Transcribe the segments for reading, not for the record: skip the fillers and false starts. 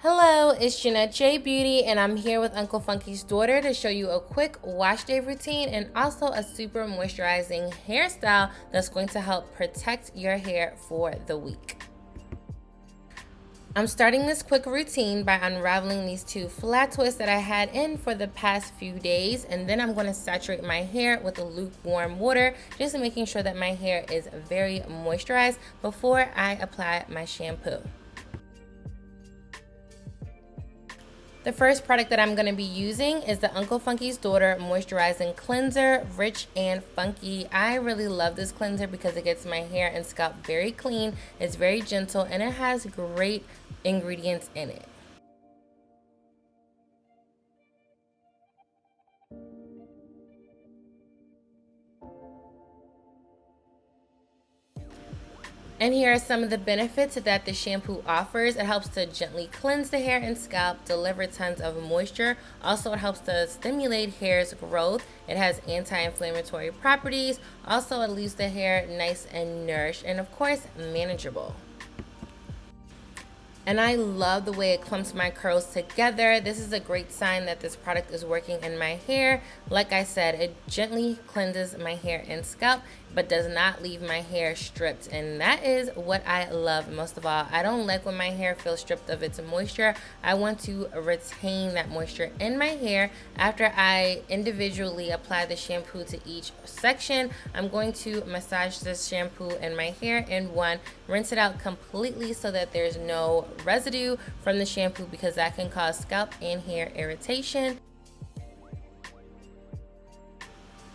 Hello, it's Jeanette J Beauty, and I'm here with Uncle Funky's daughter to show you a quick wash day routine and also a super moisturizing hairstyle that's going to help protect your hair for the week. I'm starting this quick routine by unraveling these two flat twists that I had in for the past few days, and then I'm going to saturate my hair with a lukewarm water, just making sure that my hair is very moisturized before I apply my shampoo. The first product that I'm going to be using is the Uncle Funky's Daughter Moisturizing Cleanser, Rich and Funky. I really love this cleanser because it gets my hair and scalp very clean, it's very gentle, and it has great ingredients in it. And here are some of the benefits that the shampoo offers. It helps to gently cleanse the hair and scalp, deliver tons of moisture. Also, it helps to stimulate hair's growth. It has anti-inflammatory properties. Also, it leaves the hair nice and nourished and, of course, manageable. And I love the way it clumps my curls together. This is a great sign that this product is working in my hair. Like I said, it gently cleanses my hair and scalp, but does not leave my hair stripped. And that is what I love most of all. I don't like when my hair feels stripped of its moisture. I want to retain that moisture in my hair. After I individually apply the shampoo to each section, I'm going to massage this shampoo in my hair in one, rinse it out completely so that there's no residue from the shampoo, because that can cause scalp and hair irritation.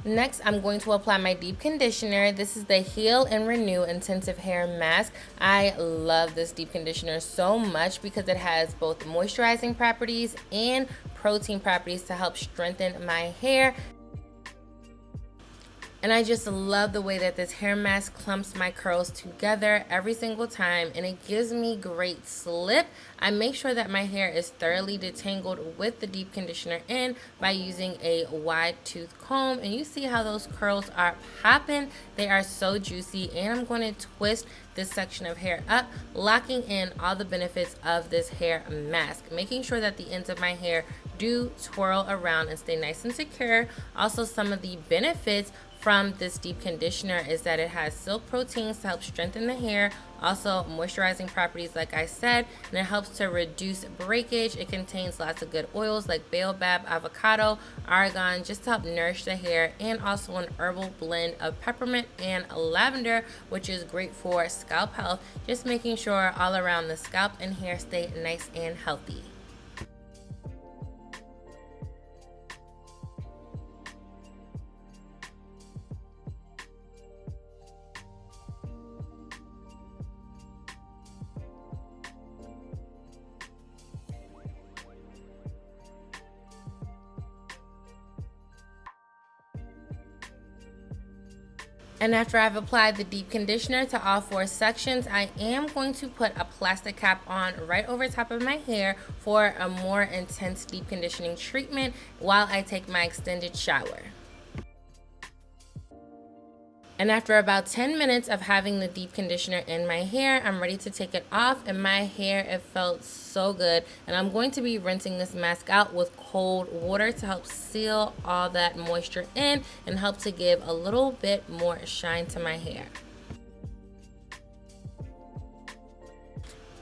Next, I'm going to apply my deep conditioner. This is the Heal and Renew Intensive Hair Mask. I love this deep conditioner so much because it has both moisturizing properties and protein properties to help strengthen my hair. And I just love the way that this hair mask clumps my curls together every single time, and it gives me great slip. I make sure that my hair is thoroughly detangled with the deep conditioner in by using a wide tooth comb, and you see how those curls are popping. They are so juicy, and I'm going to twist this section of hair up, locking in all the benefits of this hair mask, making sure that the ends of my hair do twirl around and stay nice and secure. Also, some of the benefits from this deep conditioner is that it has silk proteins to help strengthen the hair, also moisturizing properties like I said, and it helps to reduce breakage. It contains lots of good oils like baobab, avocado, argan, just to help nourish the hair, and also an herbal blend of peppermint and lavender, which is great for scalp health, just making sure all around the scalp and hair stay nice and healthy. And after I've applied the deep conditioner to all four sections, I am going to put a plastic cap on right over top of my hair for a more intense deep conditioning treatment while I take my extended shower. And after about 10 minutes of having the deep conditioner in my hair, I'm ready to take it off, and my hair, it felt so good. And I'm going to be rinsing this mask out with cold water to help seal all that moisture in and help to give a little bit more shine to my hair.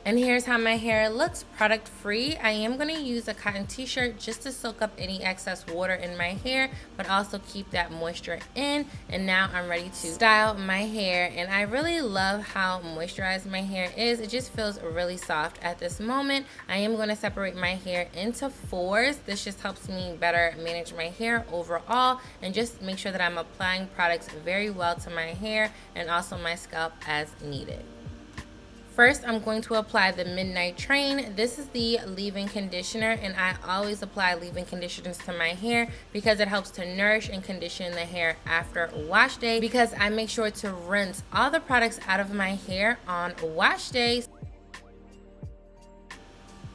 And here's how my hair looks product free. I am going to use a cotton t-shirt just to soak up any excess water in my hair, but also keep that moisture in. And now I'm ready to style my hair, and I really love how moisturized my hair is. It just feels really soft at this moment. I am going to separate my hair into fours. This just helps me better manage my hair overall and just make sure that I'm applying products very well to my hair and also my scalp as needed. First, I'm going to apply the Midnight Train. This is the leave-in conditioner, and I always apply leave-in conditioners to my hair because it helps to nourish and condition the hair after wash day, because I make sure to rinse all the products out of my hair on wash days.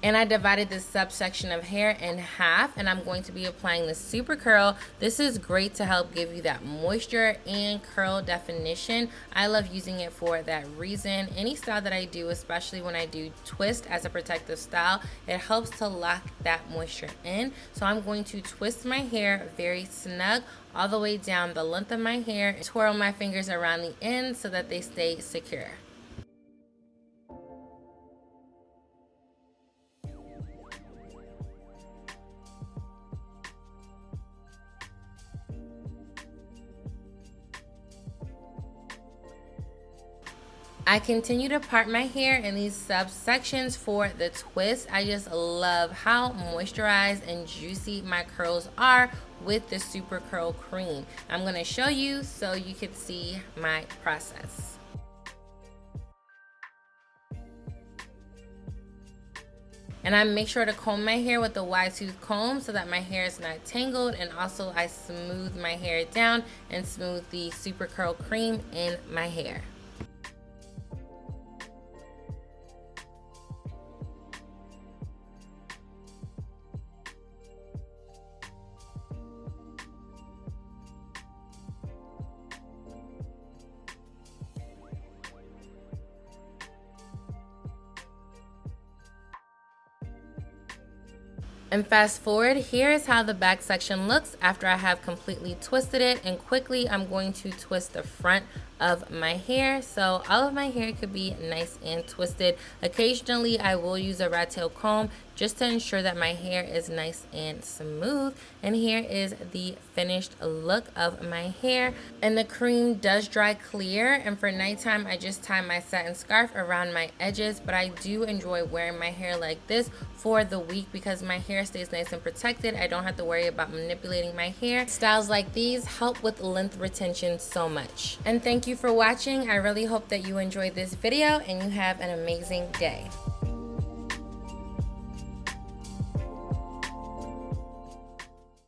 And I divided this subsection of hair in half, and I'm going to be applying the super curl. This is great to help give you that moisture and curl definition. I love using it for that reason. Any style that I do, especially when I do twist as a protective style, it helps to lock that moisture in. So I'm going to twist my hair very snug all the way down the length of my hair, twirl my fingers around the ends so that they stay secure. I continue to part my hair in these subsections for the twist. I just love how moisturized and juicy my curls are with the super curl cream. I'm going to show you so you can see my process. And I make sure to comb my hair with a wide tooth comb so that my hair is not tangled, and also I smooth my hair down and smooth the super curl cream in my hair. And fast forward, here is how the back section looks after I have completely twisted it. And quickly, I'm going to twist the front of my hair so all of my hair could be nice and twisted. Occasionally, I will use a rat tail comb just to ensure that my hair is nice and smooth. And here is the finished look of my hair. And the cream does dry clear, and for nighttime I just tie my satin scarf around my edges, but I do enjoy wearing my hair like this for the week because my hair stays nice and protected. I don't have to worry about manipulating my hair. Styles like these help with length retention so much. And thank you for watching. I really hope that you enjoyed this video and you have an amazing day.